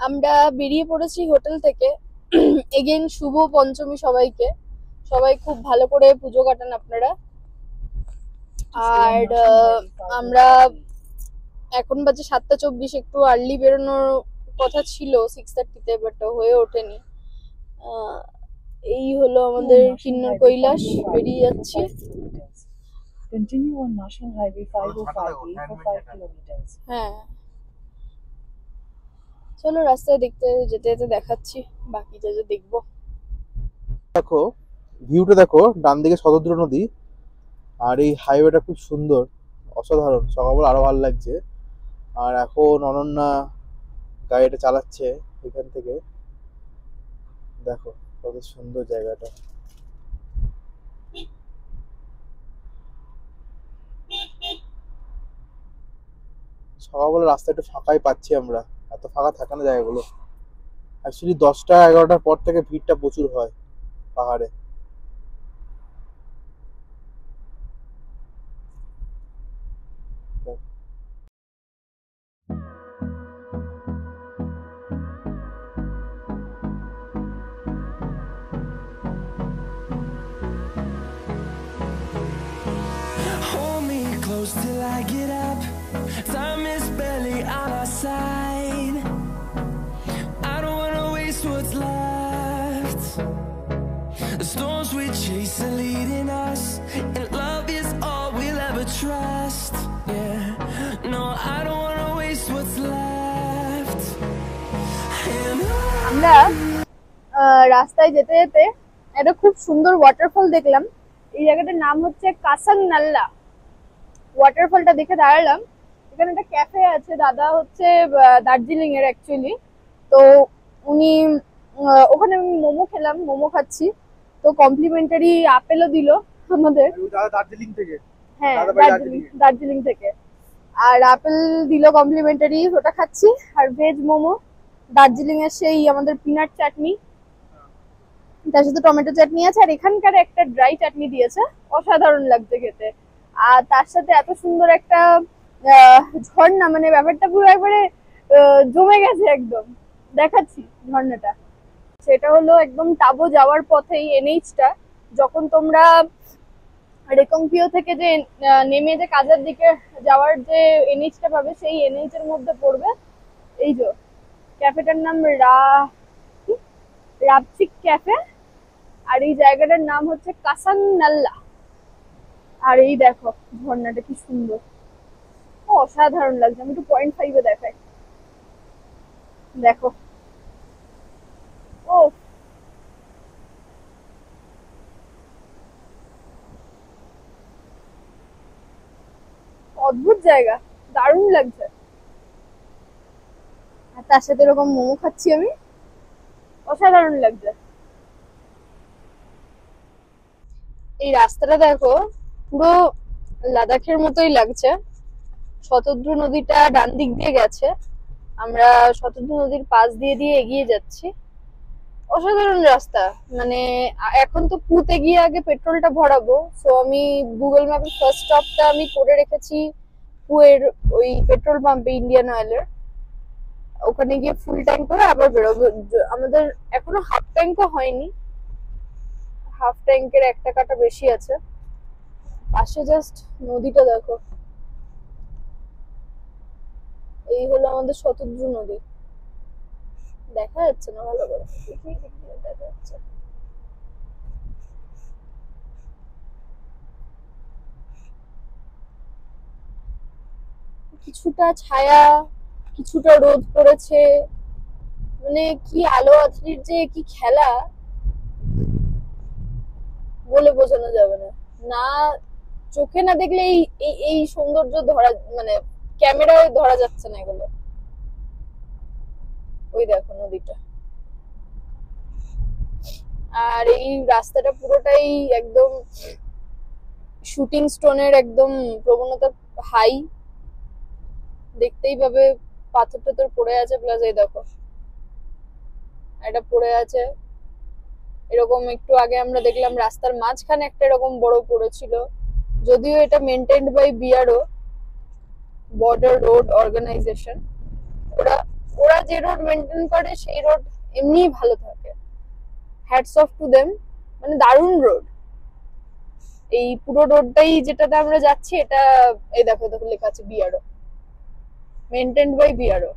আমরা বেরিয়ে পড়েছি হোটেল থেকে। এগেইন শুভ পঞ্চমী সবাইকে। সবাই খুব ভালো করে পুজো কাটান আপনারা। আর আমরা এখন বাজে 7:24, একটু আর্লি বেরোনোর কথা ছিল 6:30-তে, বাট হয়ে ওঠেনি। এই হলো আমাদের কিন্নর কৈলাস, বেরিয়ে যাচ্ছি। Continue on National Highway 505A for 5 kilometers. হ্যাঁ, চলো রাস্তায় দেখতে যেতে যেতে দেখাচ্ছি বাকি যা যা দেখবো। দেখো ভিউটা, দেখো ডান দিকে শতদ্রু নদী, আর এই হাইওয়েটা খুব সুন্দর, অসাধারণ। সকালবেলা আরো ভালো লাগছে। আর এখন অনন্যা গাড়িটা চালাচ্ছে এখান থেকে। দেখো কত সুন্দর জায়গাটা। সকালবেলা রাস্তা একটু ফাঁকাই পাচ্ছি আমরা, এত ফাঁকা থাকে না জায়গাগুলো। অ্যাকচুয়ালি 10টা-11টার পর থেকে ভিড়টা প্রচুর হয় পাহাড়ে। Hold me close till I get up. Time is barely on our side. I don't wanna waste what's left. The storms we chase are leading us, and love is all we'll ever trust. Yeah, no, I don't wanna waste what's left. And আমরা রাস্তায় যেতে যেতে একটা খুব সুন্দর waterfall দেখলাম। এই জায়গাটার নাম হচ্ছে কাসাং নাল্লা। ওয়াটারফলটা দেখে দাঁড়ালাম। এখানে একটা ক্যাফে আছে, দাদা হচ্ছে দার্জিলিং এর অ্যাকচুয়ালি। তো উনি ওখানে আমি মোমো খেলাম, মোমো খাচ্ছি। তো কমপ্লিমেন্টারি আপেলও দিল আমাদের। দার্জিলিং থেকে? হ্যাঁ, দার্জিলিং থেকে। আর আপেল দিল কমপ্লিমেন্টারি, ওটা খাচ্ছি। আর ভেজ মোমো, দার্জিলিং এর সেই আমাদের পিনাট চাটনি, তার সাথে টমেটো চাটনি আছে। আর এখানকার একটা ড্রাই চাটনি দিয়েছে, অসাধারণ লাগছে খেতে। আর তার সাথে এত সুন্দর একটা ঝর্ণা, মানে ব্যাপারটা পুরো একবারে জমে গেছে একদম। দেখাচ্ছি ঝর্ণাটা। সেটা হলো একদম টাবো যাওয়ার পথেই এনএইচটা। যখন তোমরা রেকংপিও থেকে যে নেমে যে কাজার দিকে যাওয়ার যে এনএইচটা পাবে, সেই এনএইচ এর মধ্যে পড়বে। এই যে ক্যাফেটার নাম রাবচিক ক্যাফে, আর এই জায়গাটার নাম হচ্ছে কাসাং নাল্লা। আর এই দেখো ঝর্ণাটা কি সুন্দর, অসাধারণ লাগছে। আমি একটু 0.5-এ দেখাই, দেখো। ও অদ্ভুত জায়গা, দারুণ লাগছে। আর তার সাথে এরকম মোমো খাচ্ছি আমি, অসাধারণ লাগছে। এই রাস্তাটা দেখো পুরো লাদাখের মতোই লাগছে। শতদ্রু নদীটা ডান দিক দিয়ে গেছে, আমরা শতদ্রু নদীর পাশ দিয়ে দিয়ে এগিয়ে যাচ্ছি। অসাধারণ রাস্তা। মানে এখন তো পুতে গিয়ে আগে পেট্রোলটা ভরাবো, সো আমি গুগল ম্যাপের ফার্স্ট স্টপটা আমি করে রেখেছি পুয়ের ওই পেট্রোল পাম্পে, ইন্ডিয়ান অয়েলের। ওখানে গিয়ে ফুল ট্যাঙ্ক করে আবার বেরোবো। আমাদের এখনো হাফ ট্যাঙ্কও হয়নি, হাফ ট্যাঙ্কের একটা কাটা বেশি আছে। পাশে জাস্ট নদীটা দেখো। এই হলো আমাদের শতদ্রু নদী। দেখা যাচ্ছে না ভালো করে, দেখা যাচ্ছে। কিছুটা ছায়া, কিছুটা রোদ পড়েছে। মানে কি আলো আঁধারির যে কি খেলা, বলে বোঝানো যাবে না। না চোখে না দেখলে এই সৌন্দর্য ধরা, মানে ক্যামেরায় ধরা যাচ্ছে না এগুলো। ওই দেখো নদীটা। আর এই রাস্তাটা পুরোটাই একদম শুটিং স্টোনের একদম প্রবণতা হাই, দেখতেই পাবে। পাথর টাথর পড়ে আছে, প্লাস এই দেখো এটা পড়ে আছে। এরকম একটু আগে আমরা দেখলাম রাস্তার মাঝখানে একটা এরকম বড় পড়েছিল। যদিও এটা maintained by BRO, border road organisation. ওরা ওরা যে রোড মেনটেন করে সেই রোড এমনিই ভালো থাকে। হ্যাটস অফ টু দেম, মানে দারুণ রোড। এই পুরো রোডটাই যেটাতে আমরা যাচ্ছি এটা, এই দেখো দেখো লেখা আছে বিআরও, মেনটেন্ড বাই বিআরও।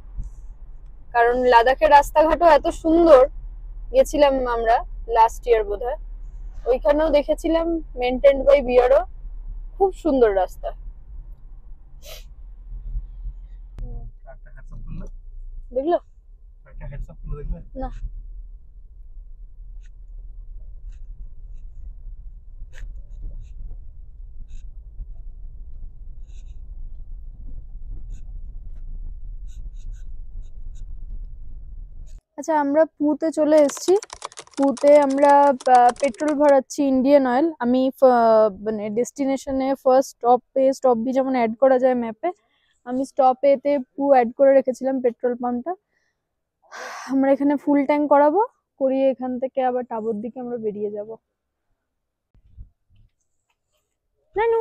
কারণ লাদাখের রাস্তাঘাটও এত সুন্দর, গেছিলাম আমরা লাস্ট ইয়ার বোধহয়, ওইখানেও দেখেছিলাম মেনটেন্ড বাই বিআরও, খুব সুন্দর রাস্তা। একটা হ্যাটসঅ্যাপ করলে, দেখলো? একটা হ্যাটসঅ্যাপ করলে দেখবে না, আচ্ছা আমরা পুতে চলে এসেছি। পুতে আমরা পেট্রোল ভরাচ্ছি ইন্ডিয়ান অয়েল। আমি মানে ডেস্টিনেশনে ফার্স্ট স্টপ বি যেমন অ্যাড করা যায় ম্যাপে, আমি স্টপ এতে পু অ্যাড করে রেখেছিলাম পেট্রোল পাম্পটা। আমরা এখানে ফুল ট্যাঙ্ক করাবো, করিয়ে এখান থেকে আবার টাবর দিকে আমরা বেরিয়ে যাব। নানু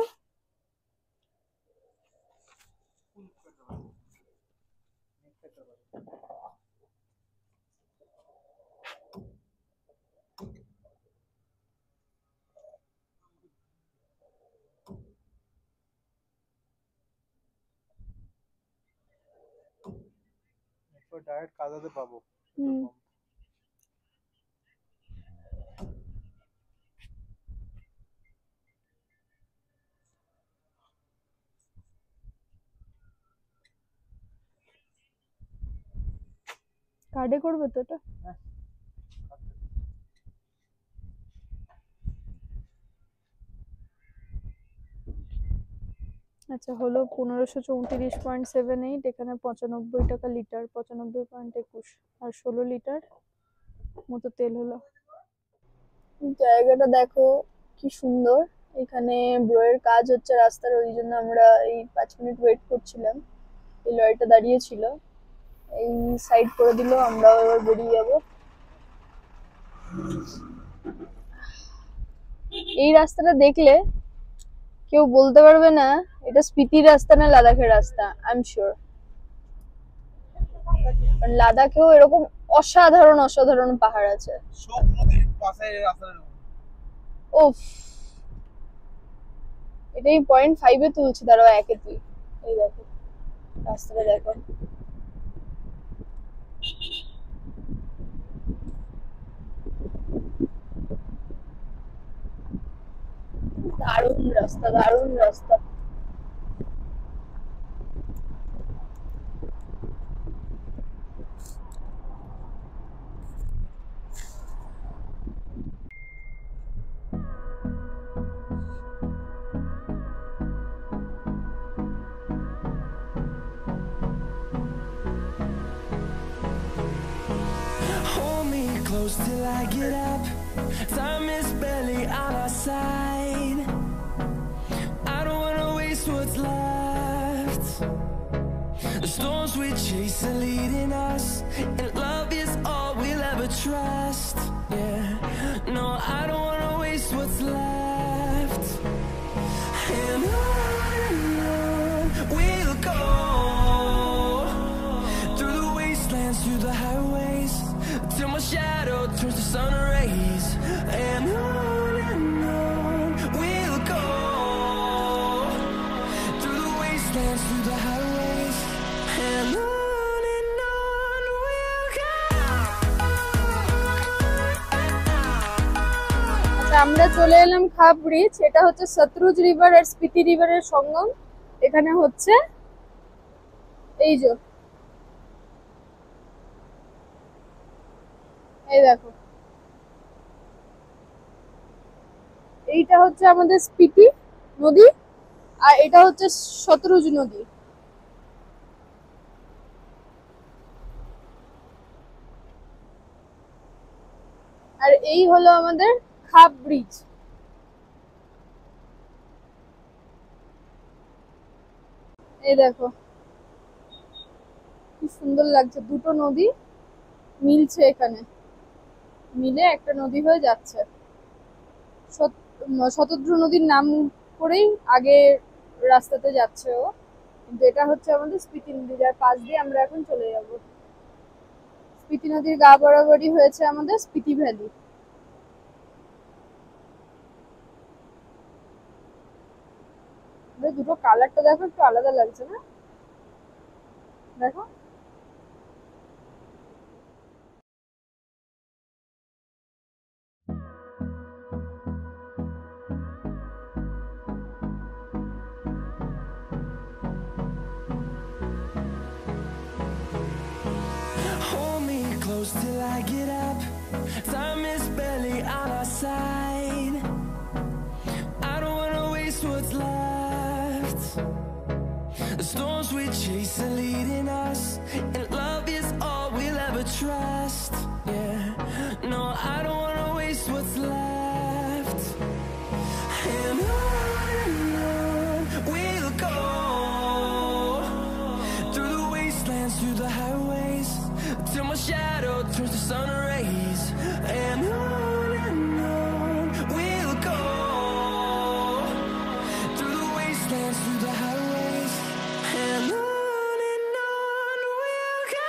ডাইরেক্ট কাদাতে পাবো। কার্ডে করবে তো এটা? আচ্ছা হলো 1534.78, এখানে 95 টাকা লিটার, 95.21 আর 16 লিটার মতো তেল হলো। জায়গাটা দেখো কি সুন্দর। এখানে ব্রোয়ের কাজ হচ্ছে রাস্তার, ওই জন্য আমরা এই 5 মিনিট ওয়েট করছিলাম। এই লরিটা দাঁড়িয়ে ছিল, এই সাইড করে দিল, আমরাও এবার বেরিয়ে যাব। এই রাস্তাটা দেখলে কেউ বলতে পারবে না এটা স্পিতির রাস্তা না লাদাখের রাস্তা, আই এম শিওর। লাদাখেও এরকম অসাধারণ অসাধারণ পাহাড় আছে। শোক নদীর পাশে রাস্তাটা, ওফ, এটাই 0.5 তুলছি, দাঁড়াও একে তুই। এই দেখো রাস্তাটা দেখো, দারুণ রাস্তা দারুণ রাস্তা। Hold me close till I get up. Time is barely on our side. I don't wanna waste what's left. The storms we chase are leading us, and love is all we'll ever trust. Yeah, no, I don't wanna waste what's left. And on we'll go, through the wastelands, through the highways, till my shadow turns to sun rays. And on we'll go, through the wastelands, through the highways, and on we'll go. আচ্ছা আমরা চলে এলাম খাপ bridge. এটা হচ্ছে Sutlej river আর স্পিতি রিভারের সঙ্গম। এখানে হচ্ছে এই যে, এই দেখো, এইটা হচ্ছে আমাদের স্পিতি নদী আর এটা হচ্ছে সতলুজ নদী। আর এই হলো আমাদের খাপ ব্রিজ। এই দেখো কি সুন্দর লাগছে, দুটো নদী মিলছে এখানে, মিলে একটা নদী হয়ে যাচ্ছে। শতদ্রু নদীর নাম করেই আগে রাস্তাতে যাচ্ছে ও, কিন্তু এটা হচ্ছে আমাদের স্পিতি নদী, যার পাশ দিয়ে আমরা এখন চলে যাব। স্পিতি নদীর গা বরাবরই হয়েছে আমাদের স্পিতি ভ্যালি। দুটো কালারটা দেখো, একটু আলাদা লাগছে না? দেখো Hold me close till I get up. Time is barely on our side. I don't wanna waste what's left. The storms we chase are leading us, and love is all we'll ever trust. Yeah, no, I don't wanna waste what's left. And on we'll go, through the wastelands, through the highways, till my shadow turns to sun rays. And on we'll go, through the wastelands, through the highways, and on we'll go.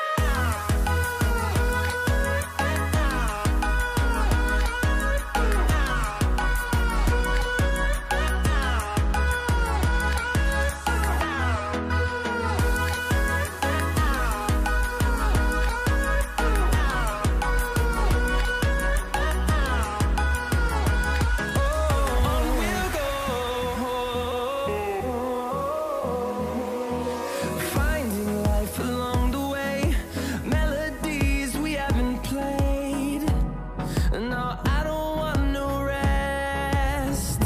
On we'll go, finding life along the way, melodies we haven't played. No, I don't want no rest.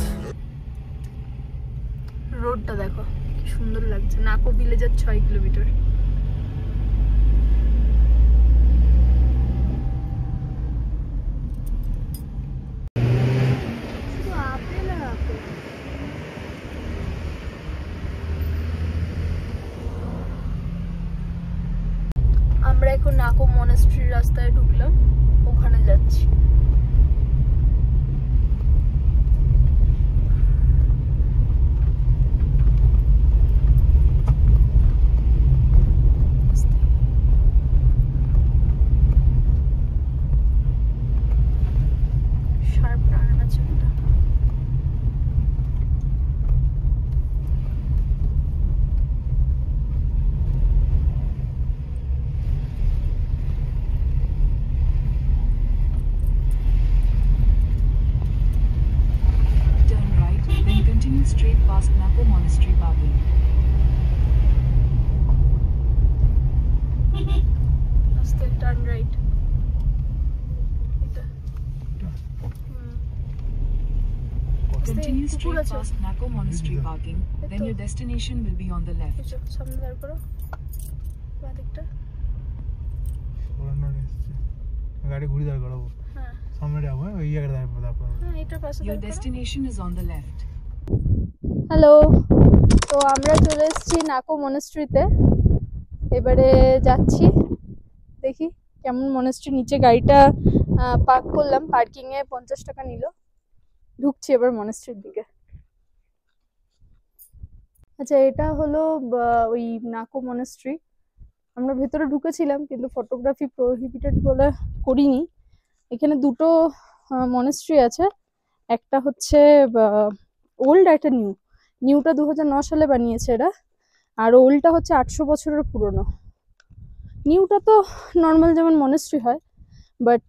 রোডটা দেখো কি সুন্দর লাগছে, নাকো ভিলেজের 6 kilometre. আমরা এখন নাকো মনাস্ট্রির রাস্তায় ঢুকলাম, ওখানে যাচ্ছি। শার্প টার্ন আছে এটা। Turn right, then continue straight past Napo Monastery parking. আস্তে টার্ন রাইট। এটা Continue কুকুর straight আছে। past Napo Monastery parking, then your destination will be on the left. কিছু সামনে দাঁড় করো, বাদিকটা। গাড়ি ঘুরে দাঁড় করাবো, হ্যাঁ সামনে যাবো, ওই জায়গায় দাঁড়াবো তারপর। হ্যাঁ, এটার পাশে Your দাঁড় করো। destination is on the left. Hello, তো আমরা চলে এসেছি নাকো মনাস্ট্রিতে। এবারে যাচ্ছি, দেখি কেমন মনাস্ট্রি। নিচে গাড়িটা পার্ক করলাম, পার্কিং এ 50 টাকা নিল। ঢুকছি এবার মনাস্ট্রির দিকে। আচ্ছা, এটা হলো ওই নাকো মনাস্ট্রি। আমরা ভেতরে ঢুকেছিলাম কিন্তু ফটোগ্রাফি প্রোহিবিটেড বলে করিনি। এখানে দুটো মনাস্ট্রি আছে, একটা হচ্ছে ওল্ড, একটা নিউ। নিউটা 2009 সালে বানিয়েছে এরা, আর ওল্ডটা হচ্ছে 800 বছরের পুরনো। নিউটা তো নর্মাল যেমন মনাস্ট্রি হয়, বাট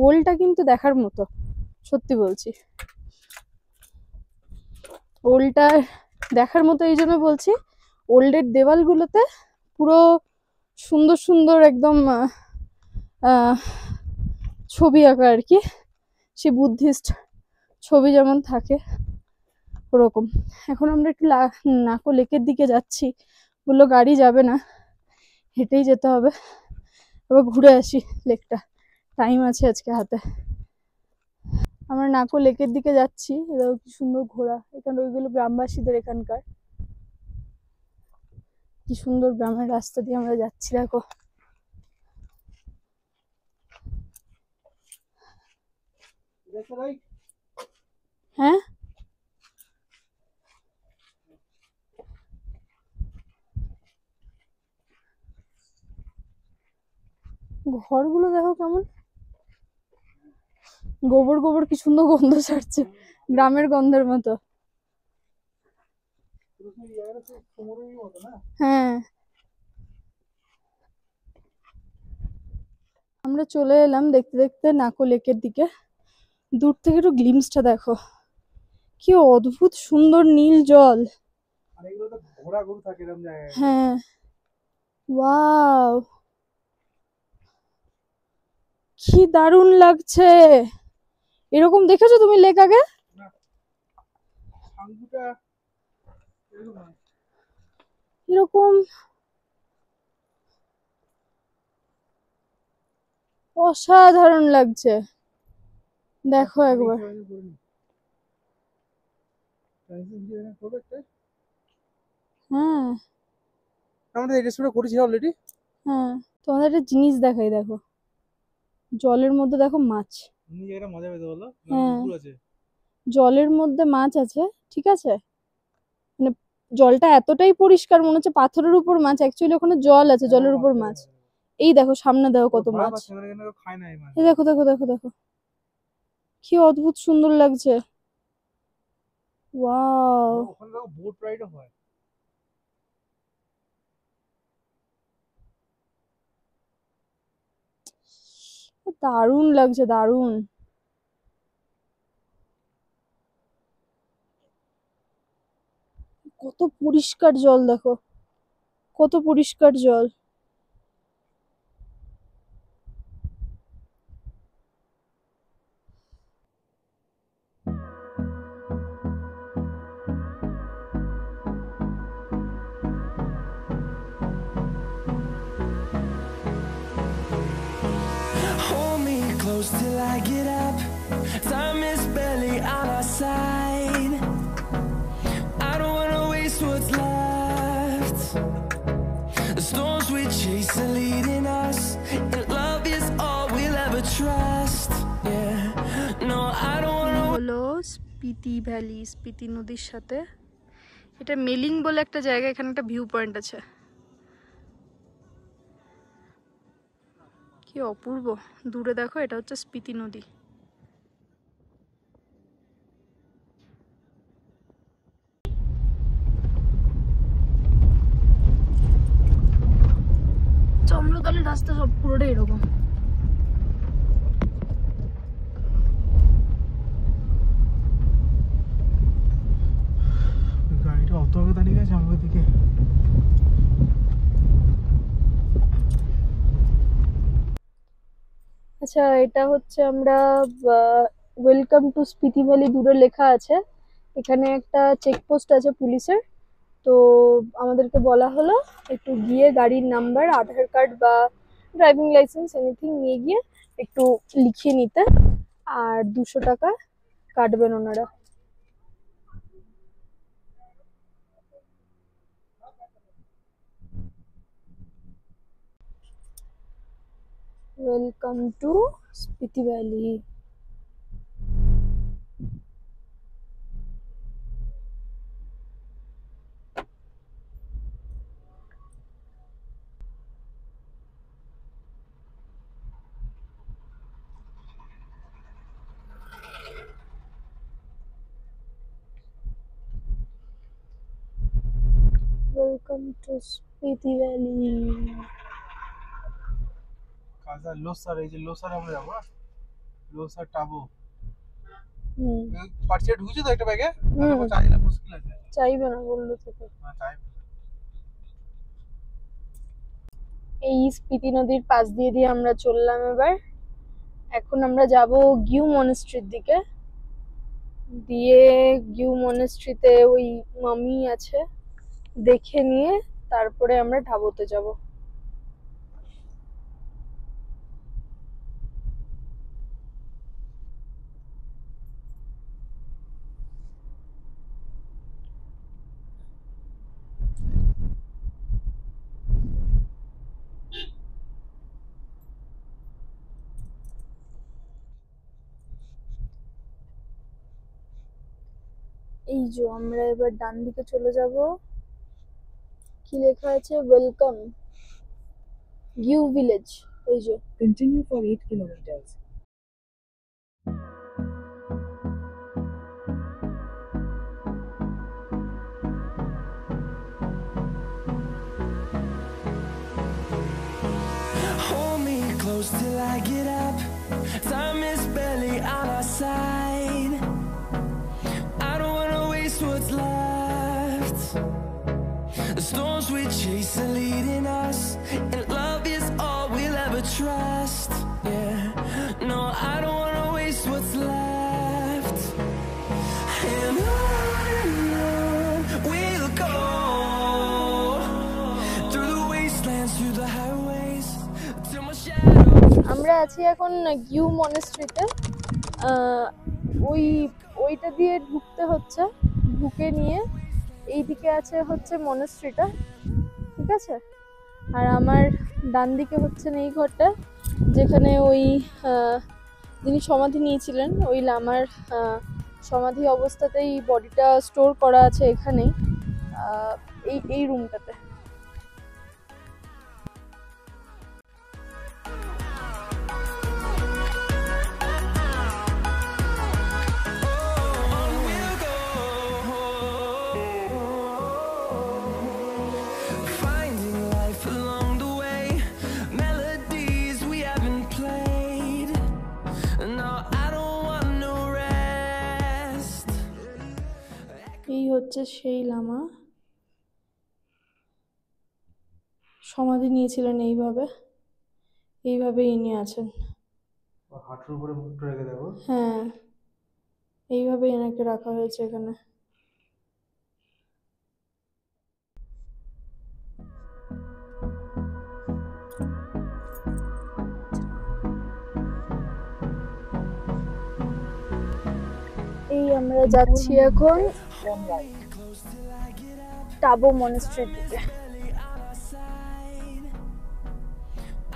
ওল্ডটা কিন্তু দেখার মতো, সত্যি বলছি। ওল্ডটা দেখার মতো এই জন্য বলছি, ওল্ডের দেওয়ালগুলোতে পুরো সুন্দর সুন্দর একদম ছবি আঁকা আর কি, সে বুদ্ধিস্ট ছবি যেমন থাকে ওরকম। এখন আমরা একটু নাকো লেকের দিকে যাচ্ছি, বললো গাড়ি যাবে না, হেঁটেই যেতে হবে। আবার ঘুরে আসি লেকটা, টাইম আছে আজকে হাতে। আমরা নাকো লেকের দিকে যাচ্ছি, এটাও কি সুন্দর ঘোরা। এখানে ওইগুলো গ্রামবাসীদের এখানকার, কি সুন্দর গ্রামের রাস্তা দিয়ে আমরা যাচ্ছি দেখো। হ্যাঁ, ঘরগুলো দেখো কেমন গোবর গোবর, কি সুন্দর গন্ধ ছাড়ছে, গ্রামের গন্ধের মতো। হ্যাঁ, আমরা চলে এলাম দেখতে দেখতে নাকো লেকের দিকে। দূর থেকে একটু গ্লিমসটা দেখো, কি অদ্ভুত সুন্দর নীল জল। হ্যাঁ, ওয়াও, কি দারুণ লাগছে। এরকম দেখেছো তুমি লেক আগে? এরকম অসাধারণ লাগছে, দেখো একবার। হ্যাঁ আমরা এই রেস্টুরেন্টে করেছি অলরেডি। হ্যাঁ, তোমাদের একটা জিনিস দেখাই, দেখো জলের মধ্যে দেখো মাছ। মজা পেতে বলো, হ্যাঁ, পুকুর আছে, জলের মধ্যে মাছ আছে, ঠিক আছে, মানে জলটা এতটাই পরিষ্কার মনে হচ্ছে পাথরের উপর মাছ, অ্যাকচুয়ালি ওখানে জল আছে, জলের উপর মাছ। এই দেখো সামনে দেখো কত মাছ, এই দেখো দেখো দেখো দেখো, কি অদ্ভুত সুন্দর লাগছে। ওয়াও, ওখানে দেখো বোট রাইডও হয়। দারুণ লাগছে, দারুণ। কত পরিষ্কার জল দেখো, কত পরিষ্কার জল। Hold me close till I get up. Time is barely on our side. I don't wanna waste what's left. The storms we chase are leading us, and love is all we'll ever trust. Yeah, no, I don't wanna. হলো Spiti valley, Spiti নদীর সাথে। এটা mailing বলে একটা জায়গা, এখানে একটা view point আছে, কি অপূর্ব। দূরে দেখো, এটা হচ্ছে স্পিতি নদী। চন্দ্রতলের রাস্তা সব পুরোটাই এরকম। গাড়িটা অত আগে দাঁড়িয়ে গেছে আমাদের দিকে। আচ্ছা, এটা হচ্ছে আমরা ওয়েলকাম টু স্পিতি ভ্যালি দূরে লেখা আছে। এখানে একটা চেকপোস্ট আছে পুলিশের, তো আমাদেরকে বলা হলো একটু গিয়ে গাড়ির নাম্বার, আধার কার্ড বা ড্রাইভিং লাইসেন্স এনিথিং নিয়ে গিয়ে একটু লিখিয়ে নিতে, আর 200 টাকা কাটবেন ওনারা। Welcome to Spiti valley. Welcome to Spiti valley. কাজা লোসার, এই যে লোসার আমরা যাবো, লোসার টাবো। পার্সে ঢুকেছে তো একটা ব্যাগে, চাই না, মুশকিল আছে। চাইবে না বললো থেকে। না চাইবে। এই স্পিতি নদীর পাশ দিয়ে দিয়ে আমরা চললাম এবার। এখন আমরা যাব গিউ মনেস্ট্রির দিকে, দিয়ে গিউ মনেস্ট্রিতে ওই মামি আছে দেখে নিয়ে তারপরে আমরা ঢাবোতে যাব। এই যে আমরা এবার ডান দিকে চলে যাব। কি লেখা আছে? ওয়েলকাম গিউ ভিলেজ, এই যে Continue for 8 kilometers. Hold me close till I get up. Time is barely on our side. I don't wanna waste what's left. The storms we chase are leading us, and love is all we'll ever trust. Yeah, no, I don't wanna waste what's left. And on we'll go, through the wastelands, through the highways, till my shadow. আমরা আছি এখন গিউ মনেস্ট্রিতে। ওইটা দিয়ে ঢুকতে হচ্ছে, ঢুকে নিয়ে এইদিকে আছে হচ্ছে মনেস্ট্রিটা, ঠিক আছে। আর আমার ডান দিকে হচ্ছে এই ঘরটা, যেখানে ওই যিনি সমাধি নিয়েছিলেন ওই লামার সমাধি অবস্থাতেই বডিটা স্টোর করা আছে এখানেই, এই রুমটাতে। On we'll go, finding life along the way, melodies we haven't played. No, I don't want no rest. এই হচ্ছে সেই লামা, সমাধি নিয়েছিলেন এইভাবে ইনি আছেন। হাঁটুর উপরে মুখটা রেখে দেবো। হ্যাঁ, এইভাবে এনাকে রাখা হয়েছে এখানে। এই আমরা যাচ্ছি এখন Turn right. টাবো মনেস্ট্রির দিকে।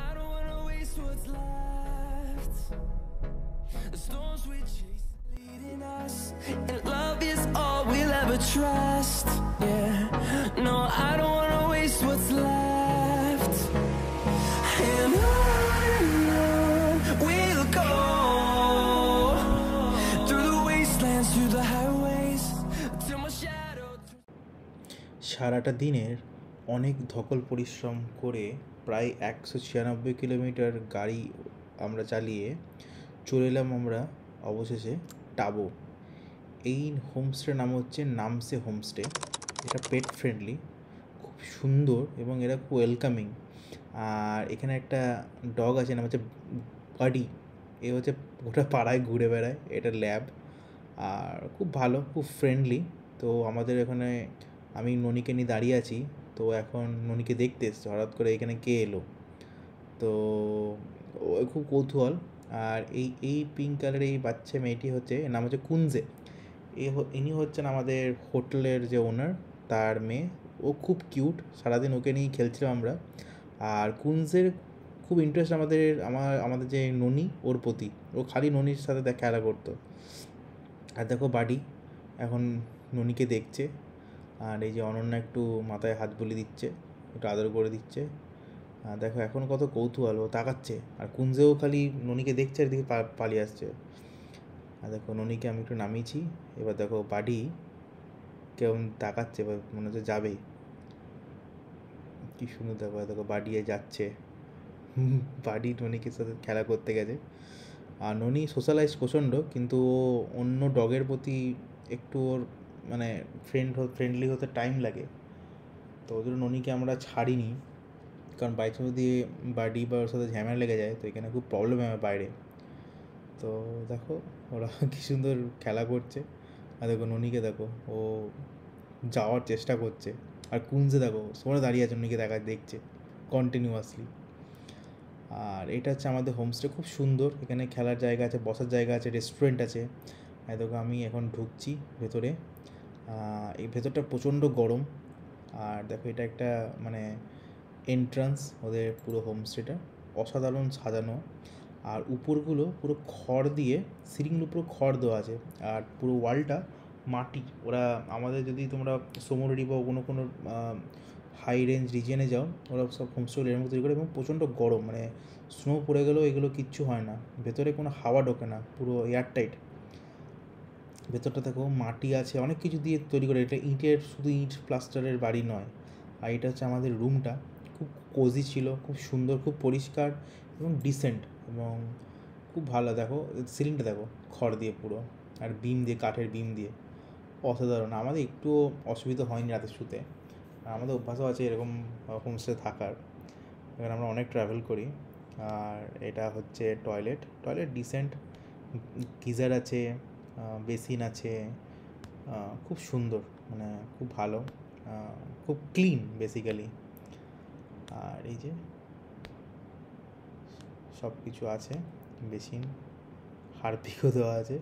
I don't wanna waste what's left. The storms we chase leading us, and love is all we'll ever trust. Yeah, no, I don't wanna waste what's left. And on we'll go, through the wastelands, through the highways, till my shadow. সারাটা দিনের অনেক ধকল পরিশ্রম করে প্রায় 196 kilometre গাড়ি আমরা চালিয়ে চলে এলাম আমরা অবশেষে টাবো। এই হোমস্টের নাম হচ্ছে নামসে হোমস্টে। এটা পেট ফ্রেন্ডলি, খুব সুন্দর এবং এরা খুব ওয়েলকামিং। আর এখানে একটা ডগ আছে, নাম হচ্ছে বাডি। এ হচ্ছে গোটা পাড়ায় ঘুরে বেড়ায়, এটা ল্যাব। আর খুব ভালো, খুব ফ্রেন্ডলি। তো আমাদের এখানে আমি ননিকে নিয়ে দাঁড়িয়ে আছি, তো এখন ননিকে দেখতে এসছে, হঠাৎ করে এখানে কে এলো, তো ও খুব কৌতূহল। আর এই পিঙ্ক কালারের এই বাচ্চা মেয়েটি হচ্ছে, এর নাম হচ্ছে কুঞ্জে। ইনি হচ্ছেন আমাদের হোটেলের যে ওনার, তার মেয়ে। ও খুব কিউট, সারাদিন ওকে নিয়েই খেলছিলাম আমরা। আর কুঞ্জের খুব ইন্টারেস্ট আমাদের যে ননি, ওর প্রতি। ও খালি ননির সাথে খেলা করতো। আর দেখো বাডি এখন ননিকে দেখছে। আর এই যে অনন্যা একটু মাথায় হাত বুলিয়ে দিচ্ছে, একটু আদর করে দিচ্ছে। আর দেখো এখন কত কৌতূহল, ও তাকাচ্ছে। আর কুঞ্জেও খালি ননিকে দেখছে আর দিকে পালিয়ে আসছে। আর দেখো ননিকে আমি একটু নামিয়েছি। এবার দেখো বাডি কেমন তাকাচ্ছে, এবার মনে হচ্ছে যাবে। কি সুন্দর দেখো, দেখো বাডিয়ে যাচ্ছে। বাডি ননিকে সাথে খেলা করতে গেছে। আর ননি সোশ্যালাইজ প্রচণ্ড, কিন্তু ও অন্য ডগের প্রতি একটু ওর মানে ফ্রেন্ডলি হতে টাইম লাগে। তো ওই জন্য ননিকে আমরা ছাড়িনি, কারণ বাইক যদি বাডি বা ওর সাথে ঝামেলা লেগে যায় তো এখানে খুব প্রবলেম হয় বাইরে। তো দেখো ওরা কী সুন্দর খেলা করছে। আর দেখো ননিকে দেখো, ও যাওয়ার চেষ্টা করছে। আর কুঞ্জে দেখো সোমরা দাঁড়িয়ে আছে, ননিকে দেখছে কন্টিনিউয়াসলি। আর এটা হচ্ছে আমাদের হোমস্টে, খুব সুন্দর। এখানে খেলার জায়গা আছে, বসার জায়গা আছে, রেস্টুরেন্ট আছে। দেখো আমি এখন ঢুকছি ভেতরে। এই ভেতরটা প্রচণ্ড গরম। আর দেখো এটা একটা মানে এন্ট্রান্স ওদের পুরো হোমস্টেটা, অসাধারণ সাজানো। আর উপরগুলো পুরো খড় দিয়ে, সিলিংগুলো পুরো খড় দেওয়া আছে। আর পুরো ওয়ালটা মাটি। ওরা আমাদের যদি তোমরা সোমোরেডি বা কোনো হাই রেঞ্জ রিজিয়নে যাও ওরা সব হোমস্টে এর মতো তৈরি করে, এবং প্রচণ্ড গরম, মানে স্নো পড়ে গেলেও এগুলো কিচ্ছু হয় না, ভেতরে কোনো হাওয়া ঢোকে না, পুরো এয়ারটাইট। ভেতরটা দেখো মাটি আছে, অনেক কিছু দিয়ে তৈরি করে, এটা ইটের, শুধু ইট প্লাস্টারের বাড়ি নয়। আর এটা হচ্ছে আমাদের রুমটা, খুব কোজি ছিল, খুব সুন্দর, খুব পরিষ্কার এবং ডিসেন্ট, এবং খুব ভালো। দেখো সিলিংটা দেখো খড় দিয়ে পুরো, আর বিম দিয়ে, কাঠের বিম দিয়ে, অসাধারণ। আমাদের একটুও অসুবিধা হয়নি রাতে শুতে, আর আমাদের অভ্যাসও আছে এরকম হোমস্টে থাকার, এখানে আমরা অনেক ট্রাভেল করি। আর এটা হচ্ছে টয়লেট ডিসেন্ট, গিজার আছে, বেসিন আছে, খুব সুন্দর, মানে খুব ভালো, খুব ক্লিন বেসিক্যালি। আর এই যে সব কিছু আছে, বেসিন, হারপিকও দেওয়া আছে।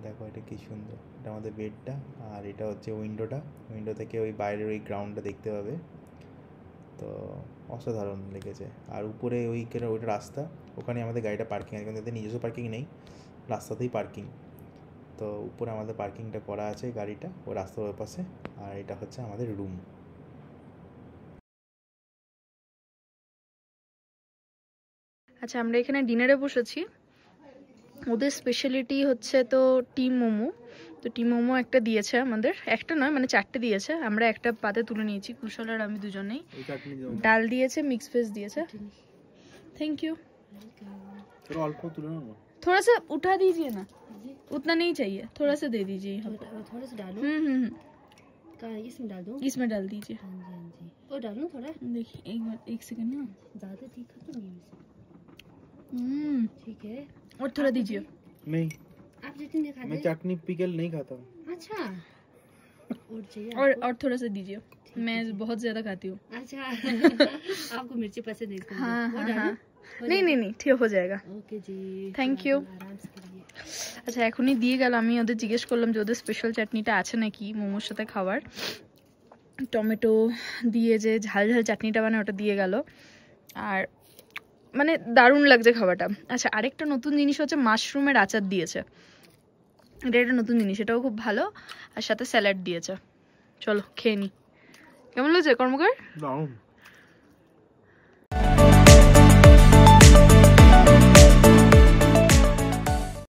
দেখো এটা কি সুন্দর, এটা আমাদের বেডটা, আর এটা হচ্ছে উইন্ডোটা, উইন্ডো থেকে ওই বাইরের ওই গ্রাউন্ডটা দেখতে পাবে, তো অসাধারণ লেগেছে। আর উপরে ওইখানে ওইটা রাস্তা, ওখানে আমাদের গাড়িটা পার্কিং আছে, কিন্তু এদের নিজস্ব পার্কিং নেই, রাস্তাতেই পার্কিং। তো উপরে আমাদের পার্কিংটা করা আছে গাড়িটা, ও রাস্তার ওই পাশে। আর এটা হচ্ছে আমাদের রুম। আচ্ছা, আমরা এখানে ডিনারে বসেছি। ওদের স্পেশালিটি হচ্ছে তো টিম মোমো। তো টিম মোমো একটা দিয়েছে আমাদের, একটা নয় মানে 4টে দিয়েছে, আমরা একটা পাতে তুলে নিয়েছি, কুশল আর আমি দুজনেই। ডাল দিয়েছে, মিক্স ভেজ দিয়েছে। Thank you. অল্প তুলে নেবো, थोड़ा सा उठा दीजिए ना, उतना नहीं चाहिए, थोड़ा सा दे दीजिए। थोड़ा सा डालो। इसमें डाल दो, इसमें डाल दीजिए। हाँ जी हाँ जी, और डालो थोड़ा। देखिए एक बार, एक सेकंड ना, ज्यादा तीखा तो नहीं है, ठीक है। और थोड़ा दीजिए। नहीं, आप जितनी दिखा मैं चटनी पिकल नहीं खाता हूँ। अच्छा, और चाहिए और थोड़ा सा दीजिए, मैं बहुत ज्यादा खाती हूँ। अच्छा आपको मिर्ची पसंद है? हाँ हाँ हाँ, नहीं नहीं नहीं, ठीक हो जाएगा। ओके जी, थैंक यू। आराम से करिए। আচ্ছা, এখনই দিয়ে গেল। আমি ওদের জিজ্ঞেস করলাম যে ওদের স্পেশাল চাটনিটা আছে নাকি মোমোর সাথে খাবার। টমেটো দিয়ে যে ঝাল ঝাল চাটনিটা বানায় ওটা দিয়ে গেল, আর মানে দারুণ লাগছে খাবারটা। আচ্ছা, আরেকটা নতুন জিনিস হচ্ছে মাশরুমের আচার দিয়েছে, এটা একটা নতুন জিনিস, এটাও খুব ভালো। আর সাথে স্যালাড দিয়েছে। চলো খেয়ে নি, কেমন লাগছে কর্মকার? দারুণ।